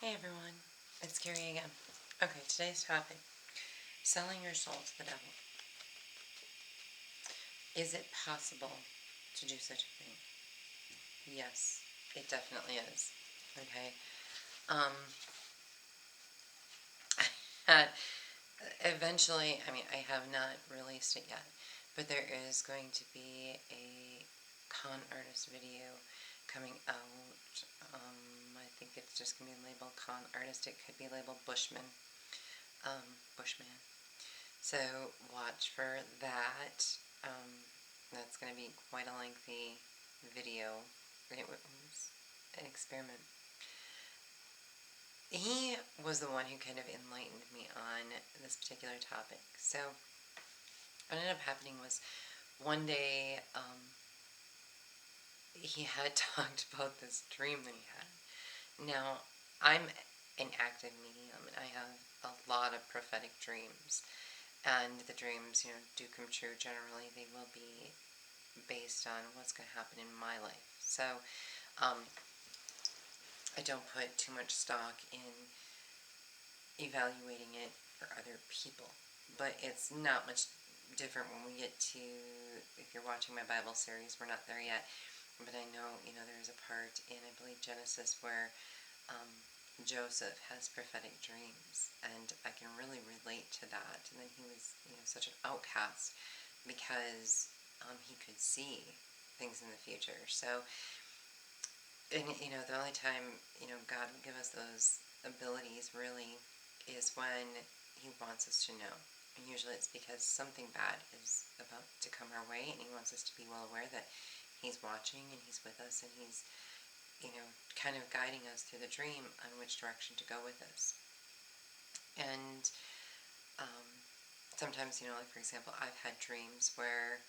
Hey everyone, it's Carrie again. Okay, today's topic, selling your soul to the devil. Is it possible to do such a thing? Yes, it definitely is. Okay. Um, uh, Eventually, I have not released it yet, but there is going to be a con artist video coming out. I think it's just going to be labeled con artist. It could be labeled Bushman. Bushman. So watch for that. That's going to be quite a lengthy video. It was an experiment. He was the one who kind of enlightened me on this particular topic. So what ended up happening was one day he had talked about this dream that he had. Now, I'm an active medium and I have a lot of prophetic dreams. And the dreams, do come true. Generally, they will be based on what's going to happen in my life. So, I don't put too much stock in evaluating it for other people. But it's not much different when we get to, if you're watching my Bible series, we're not there yet. But I know, there's a part in, I believe, Genesis where Joseph has prophetic dreams, and I can really relate to that. And then he was, such an outcast because he could see things in the future. So, and the only time God will give us those abilities really is when He wants us to know. And usually it's because something bad is about to come our way, and He wants us to be well aware that He's watching and He's with us, and He's kind of guiding us through the dream on which direction to go with us. And um, sometimes, like for example, I've had dreams where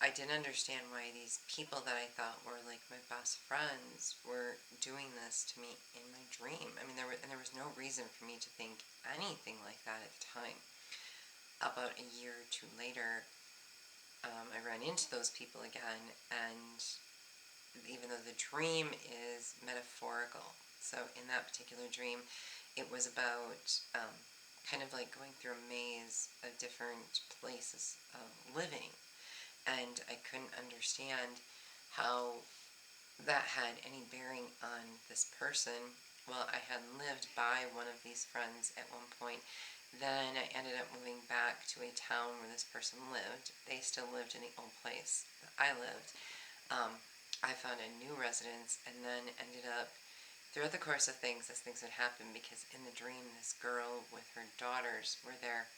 I didn't understand why these people that I thought were like my best friends were doing this to me in my dream. There was no reason for me to think anything like that at the time. About a year or two later, I ran into those people again, and even though the dream is metaphorical, so in that particular dream, it was about kind of like going through a maze of different places of living, and I couldn't understand how that had any bearing on this person. Well, I had lived by one of these friends at one point. Then I ended up moving back to a town where this person lived. They still lived in the old place that I lived. I found a new residence and then ended up, throughout the course of things, as things would happen, because in the dream this girl with her daughters were there.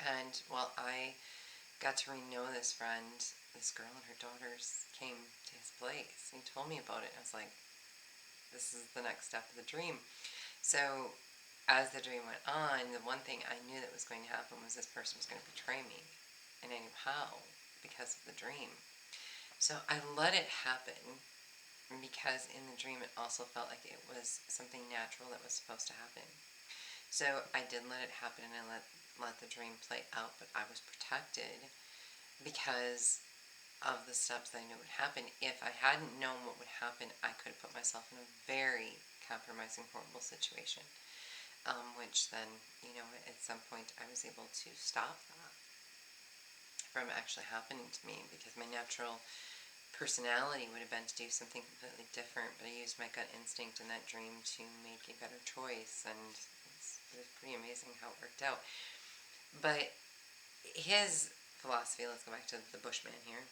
And while I got to know this friend, this girl and her daughters came to his place. And he told me about it. I was like, this is the next step of the dream. So as the dream went on, the one thing I knew that was going to happen was this person was going to betray me. And I knew how, because of the dream. So I let it happen, because in the dream it also felt like it was something natural that was supposed to happen. So I did let it happen, and I let the dream play out, but I was protected because of the steps that I knew would happen. If I hadn't known what would happen, I could have put myself in a very compromising, horrible situation, which then, at some point I was able to stop that from actually happening to me, because my natural personality would have been to do something completely different, but I used my gut instinct in that dream to make a better choice, and it was pretty amazing how it worked out. But his philosophy, let's go back to the Bushman here,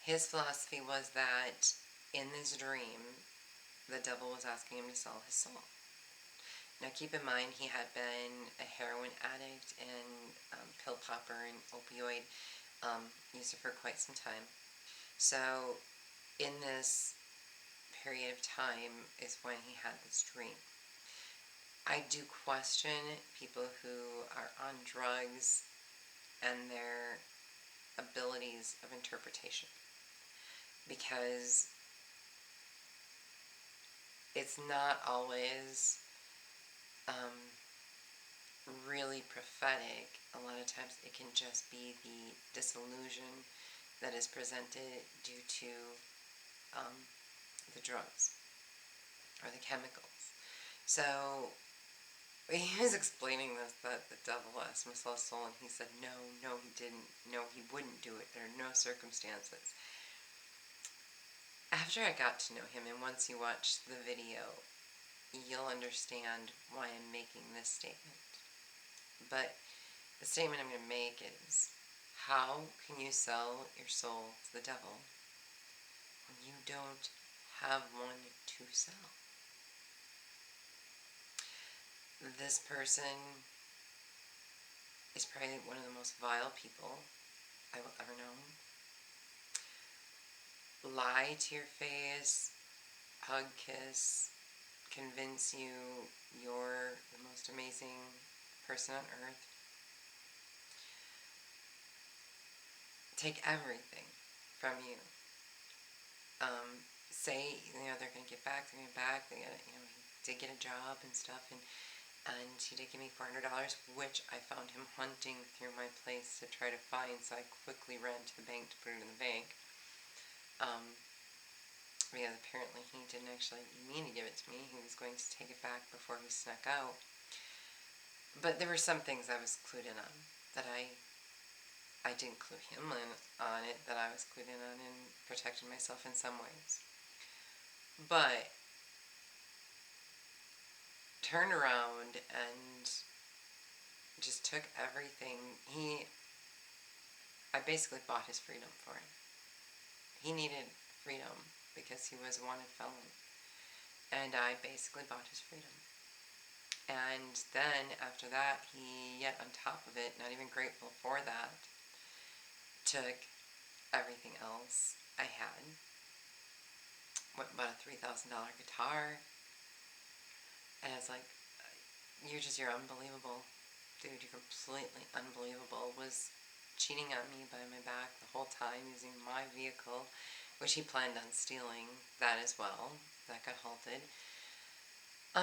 his philosophy was that in this dream, the devil was asking him to sell his soul. Now keep in mind, he had been a heroin addict and pill popper and opioid user for quite some time. So in this period of time is when he had this dream. I do question people who are on drugs and their abilities of interpretation, because it's not always really prophetic. A lot of times it can just be the disillusion that is presented due to the drugs or the chemicals. So he was explaining this, that the devil asked him to sell his soul, and he said, no, no, he didn't. No, he wouldn't do it. There are no circumstances. After I got to know him, and once you watch the video, you'll understand why I'm making this statement. But the statement I'm going to make is, how can you sell your soul to the devil when you don't have one to sell? This person is probably one of the most vile people I will ever know. Lie to your face, hug, kiss, convince you you're the most amazing person on earth. Take everything from you. Say, they're going to get back, they're going to get back, he did get a job and stuff, and he did give me $400, which I found him hunting through my place to try to find, so I quickly ran to the bank to put it in the bank. Because apparently he didn't actually mean to give it to me. He was going to take it back before he snuck out. But there were some things I was clued in on that I didn't clue him in on it, that I was clued in on and protected myself in some ways. But turned around and just took everything. I basically bought his freedom for him. He needed freedom because he was a wanted felon. And I basically bought his freedom. And then after that, he, yet on top of it, not even grateful for that, took everything else I had. Went and bought a $3,000 guitar. And I was like, you're unbelievable. Dude, you're completely unbelievable. Was cheating on me behind my back the whole time using my vehicle, which he planned on stealing that as well. That got halted.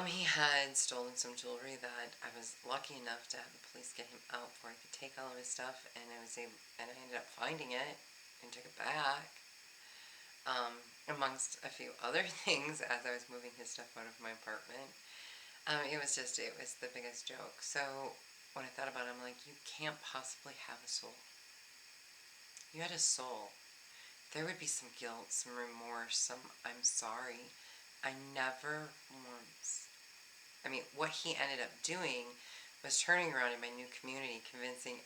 He had stolen some jewelry that I was lucky enough to have the police get him out before I could take all of his stuff, and I ended up finding it and took it back. Amongst a few other things, as I was moving his stuff out of my apartment. It was the biggest joke. So when I thought about it, I'm like, you can't possibly have a soul. You had a soul. There would be some guilt, some remorse, some I'm sorry. I never once. What he ended up doing was turning around in my new community, convincing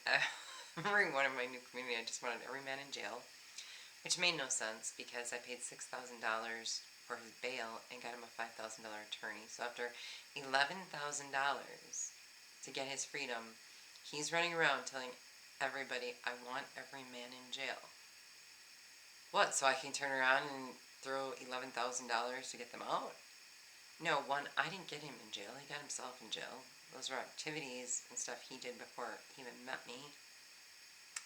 everyone in my new community I just wanted every man in jail, which made no sense because I paid $6,000 for his bail and got him a $5,000 attorney. So after $11,000 to get his freedom, he's running around telling everybody, I want every man in jail. What, so I can turn around and throw $11,000 to get them out? No, one, I didn't get him in jail. He got himself in jail. Those were activities and stuff he did before he even met me.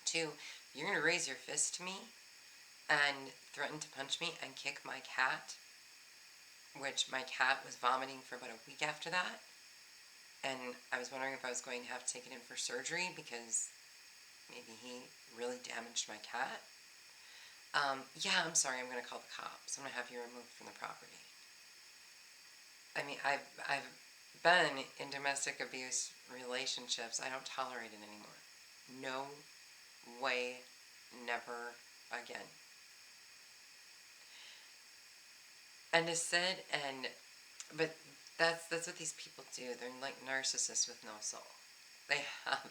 Two, you're going to raise your fist to me and threaten to punch me and kick my cat, which my cat was vomiting for about a week after that. And I was wondering if I was going to have to take it in for surgery because maybe he really damaged my cat. Yeah, I'm sorry, I'm going to call the cops. I'm going to have you removed from the property. I've been in domestic abuse relationships. I don't tolerate it anymore. No way, never again. And but that's what these people do. They're like narcissists with no soul. They have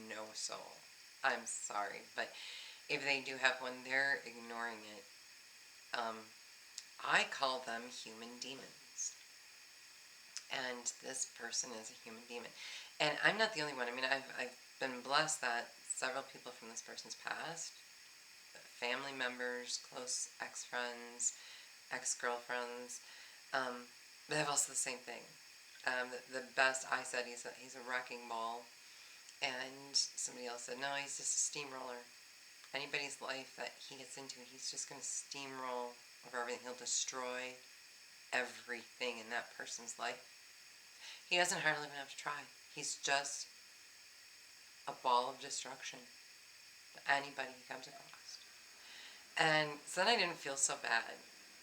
no soul. I'm sorry, but if they do have one, they're ignoring it. I call them human demons. And this person is a human demon. And I'm not the only one. I've been blessed that several people from this person's past, family members, close ex-friends, ex-girlfriends, they have also the same thing. The best I said, he's a wrecking ball. And somebody else said, no, he's just a steamroller. Anybody's life that he gets into, he's just going to steamroll over everything. He'll destroy everything in that person's life. He doesn't hardly even have to try. He's just a ball of destruction to anybody he comes across. And so then I didn't feel so bad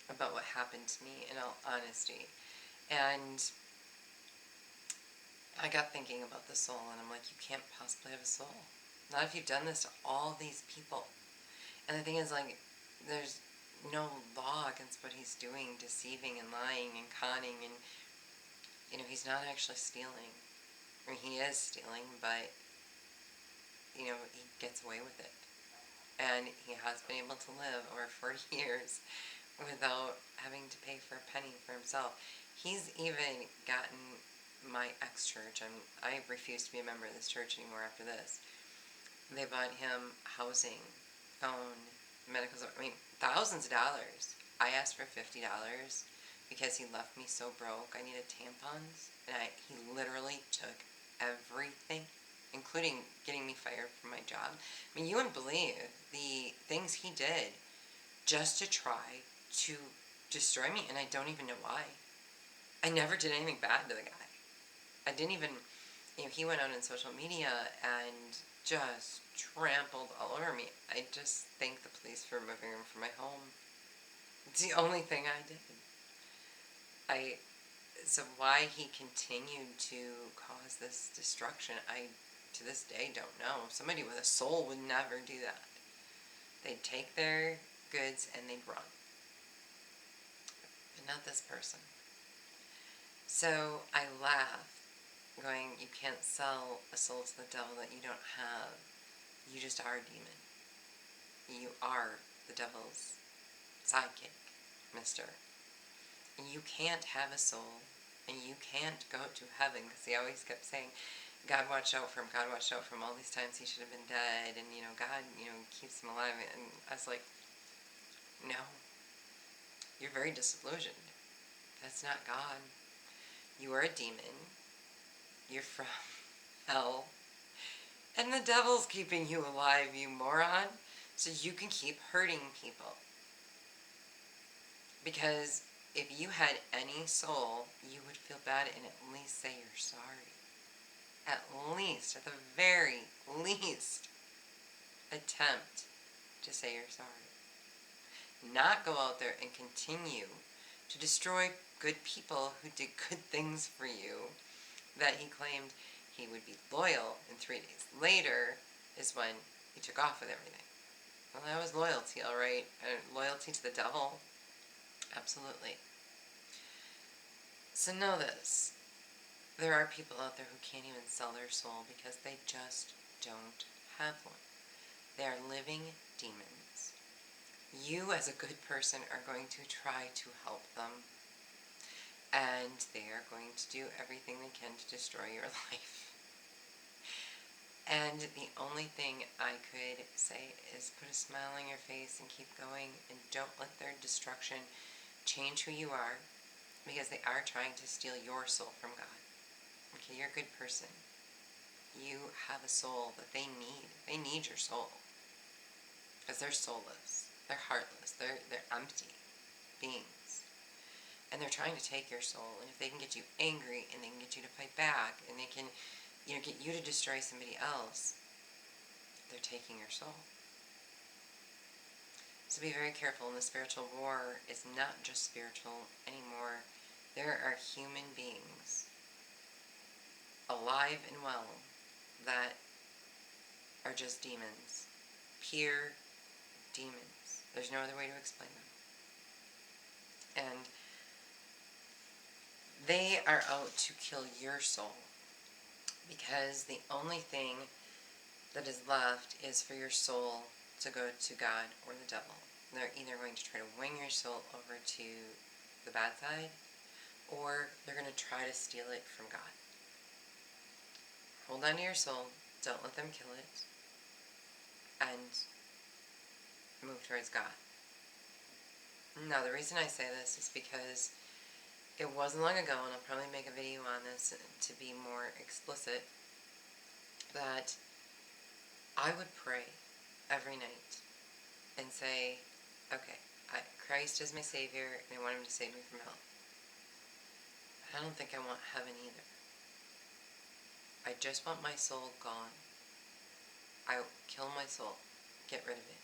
about what happened to me, in all honesty. And I got thinking about the soul, and I'm like, you can't possibly have a soul. Not if you've done this to all these people. And the thing is, like, there's no law against what he's doing, deceiving and lying and conning, and, he's not actually stealing. I mean, he is stealing, but, he gets away with it. And he has been able to live over 40 years without having to pay for a penny for himself. He's even gotten my ex-church, I refuse to be a member of this church anymore after this. They bought him housing, phone, medical, thousands of dollars. I asked for $50 because he left me so broke. I needed tampons, and he literally took everything, including getting me fired from my job. I mean, you wouldn't believe the things he did just to try to destroy me, and I don't even know why. I never did anything bad to the guy. I didn't even, he went out on social media and just trampled all over me. I just thank the police for removing him from my home. It's the only thing I did. So why he continued to cause this destruction, I, to this day, don't know. Somebody with a soul would never do that. They'd take their goods and they'd run. But not this person. So I laugh, going, you can't sell a soul to the devil that you don't have. You just are a demon. You are the devil's sidekick, mister. And you can't have a soul, and you can't go to heaven, because he always kept saying, God watched out for him, God watched out for him all these times he should have been dead, and, God, keeps him alive. And I was like, no, you're very disillusioned. That's not God. You are a demon. You're from hell. And the devil's keeping you alive, you moron, so you can keep hurting people. Because if you had any soul, you would feel bad and at least say you're sorry. At least, at the very least, attempt to say you're sorry. Not go out there and continue to destroy good people who did good things for you, that he claimed he would be loyal, and 3 days later is when he took off with everything. Well, that was loyalty, all right. Loyalty to the devil? Absolutely. So know this. There are people out there who can't even sell their soul because they just don't have one. They are living demons. You, as a good person, are going to try to help them, and they are going to do everything they can to destroy your life. And the only thing I could say is put a smile on your face and keep going, and don't let their destruction change who you are, because they are trying to steal your soul from God. Okay, you're a good person. You have a soul that they need. They need your soul, because they're soulless. They're heartless. They're empty beings. And they're trying to take your soul. And if they can get you angry, and they can get you to fight back, and they can, get you to destroy somebody else, they're taking your soul. So be very careful. And the spiritual war is not just spiritual anymore. There are human beings, alive and well, that are just demons. Pure demons. There's no other way to explain them. And they are out to kill your soul, because the only thing that is left is for your soul to go to God or the devil. They're either going to try to wing your soul over to the bad side, or they're going to try to steal it from God. Hold on to your soul, don't let them kill it, and move towards God. Now, the reason I say this is because it wasn't long ago, and I'll probably make a video on this to be more explicit, that I would pray every night and say, okay, Christ is my Savior, and I want him to save me from hell. I don't think I want heaven either. I just want my soul gone. I kill my soul. Get rid of it.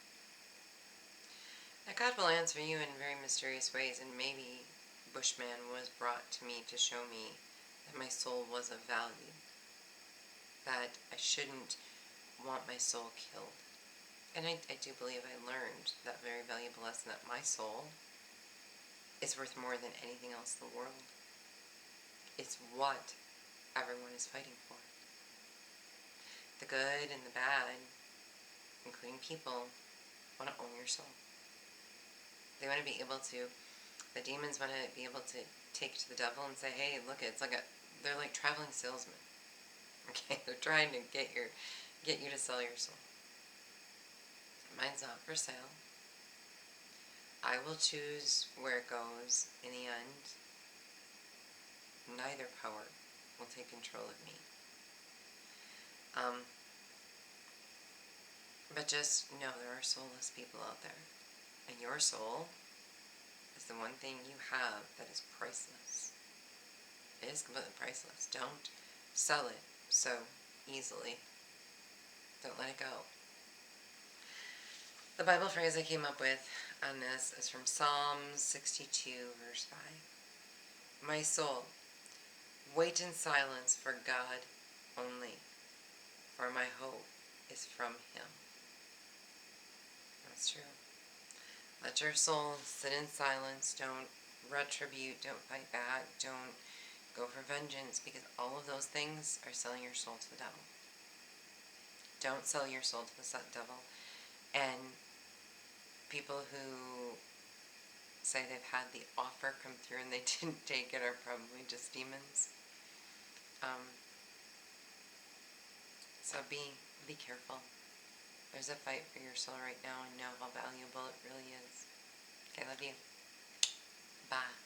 Now, God will answer you in very mysterious ways, and maybe Bushman was brought to me to show me that my soul was of value. that I shouldn't want my soul killed. And I do believe I learned that very valuable lesson that my soul is worth more than anything else in the world. It's what everyone is fighting for. The good and the bad, including people, want to own your soul. They want to be able to, the demons want to be able to take to the devil and say, hey, look, it's like they're like traveling salesmen. Okay, they're trying to get you to sell your soul. Mine's not for sale. I will choose where it goes in the end. Neither power will take control of me. But just know there are soulless people out there. And your soul is the one thing you have that is priceless. It is completely priceless. Don't sell it so easily. Don't let it go. The Bible phrase I came up with on this is from Psalm 62, verse 5. My soul, wait in silence for God only, for my hope is from Him. That's true. Let your soul sit in silence. Don't retribute. Don't fight back. Don't go for vengeance, because all of those things are selling your soul to the devil. Don't sell your soul to the devil. And people who say they've had the offer come through and they didn't take it are probably just demons. So be careful. There's a fight for your soul right now, and know how valuable it really is. Okay, love you. Bye.